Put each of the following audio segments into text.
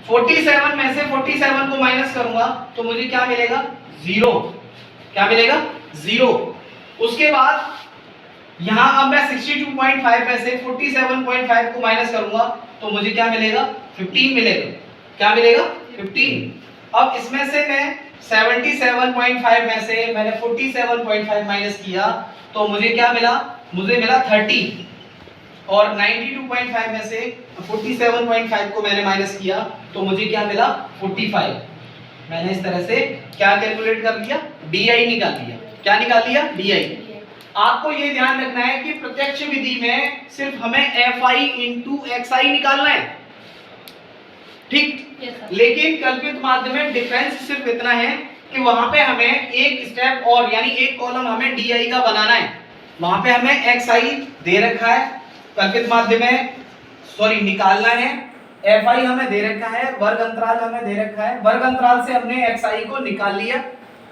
47 में से 47 को माइनस करूंगा तो मुझे क्या मिलेगा, 0। क्या मिलेगा, 0। उसके बाद यहां अब मैं 62.5 में से 47.5 को माइनस करूंगा तो मुझे क्या मिलेगा, 15 मिलेगा। क्या मिलेगा, 15। अब इसमें से मैं 77.5 में से मैंने 47.5 माइनस किया तो मुझे क्या मिला, मुझे मिला 30। और 92.5 में से 47.5 को मैंने माइनस किया तो मुझे क्या मिला, 45। मैंने इस तरह से क्या कैलकुलेट कर लिया, DI निकाल लिया। क्या निकाल लिया, DI। आपको ये ध्यान रखना है कि प्रत्यक्ष विधि में सिर्फ हमें FI इंटू XI निकालना है, ठीक। लेकिन कल्पित माध्य में डिफरेंस सिर्फ इतना है कि वहां पे हमें एक स्टेप और यानी एक कॉलम हमें DI का बनाना है। वहां पे हमें XI दे रखा है कल्पित माध्य में, सॉरी निकालना है। FI हमें दे रखा है, वर्ग अंतराल हमें दे रखा है। वर्ग अंतराल से हमने XI को निकाल लिया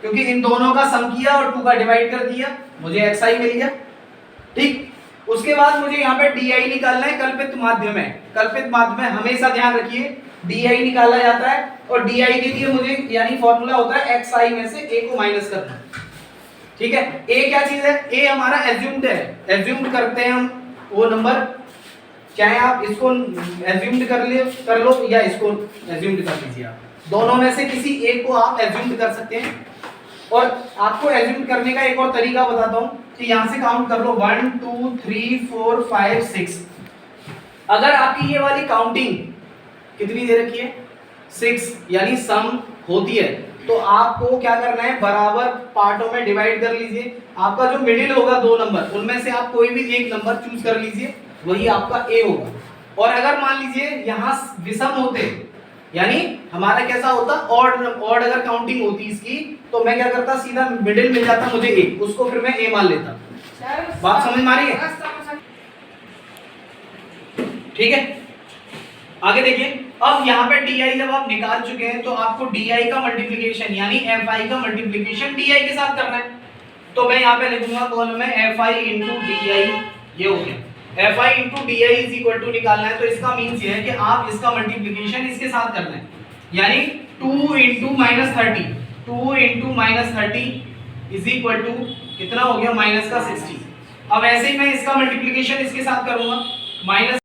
क्योंकि इन दोनों का सम किया और 2 का डिवाइड कर दिया, मुझे XI मिल गया, ठीक। उसके बाद मुझे यहाँ पे DI निकालना है कल्पित माध्य में। कल्पित माध्य में हमेशा ध्यान रखिए DI निकाला जाता है और DI के लिए मुझे यानी फॉर्मूला होता है XI में से A को माइनस करना, ठीक है। A क्या चीज है, A हमारा एज्यूम्ड है, एज्यूम्ड करते हैं हम वो नंबर, चाहे आप इसको एज्यूम्ड कर लो या इसको एज्यूम्ड कर लीजिए। आप दोनों में से किसी एक को आप एज्यूम्ड कर सकते हैं। और आपको एज्यूम करने का एक और तरीका बताता हूं कि यहां से काउंट कर लो 1 2 3 4 5 6। अगर आपकी ये वाली काउंटिंग कितनी दे रखी है, 6 यानी सम होती है, तो आपको क्या करना है, बराबर पार्टों में डिवाइड कर लीजिए। आपका जो मिडिल होगा 2 नंबर, उनमें से आप कोई भी एक नंबर चूज कर लीजिए, वही आपका A होगा। और अगर मान लीजिए यहां विषम होते यानी हमारा कैसा होता, ऑड अगर काउंटिंग होती इसकी, तो मैं क्या करता, सीधा मिडिल मिल जाता मुझे A, उसको फिर मैं A मान लेता। बात समझ में आ रही है, ठीक है। आगे देखिए, अब यहाँ पे DI जब आप निकाल चुके हैं तो आपको DI का मल्टीप्लिकेशन यानी FI का मल्टीप्लिकेशन DI के साथ करना है। तो मैं यहाँ पे लिखूंगा कॉलम में FI इंटू DI, ये हो गया। FI into DI is equal to निकालना है, तो इसका मीन्स ये है कि आप इसका मल्टीप्लिकेशन इसके साथ करना है, यानी 2 into minus 30, 2 into minus 30 is equal to कितना हो गया, माइनस का 60। अब ऐसे ही मैं इसका मल्टीप्लिकेशन इसके साथ करूंगा, माइनस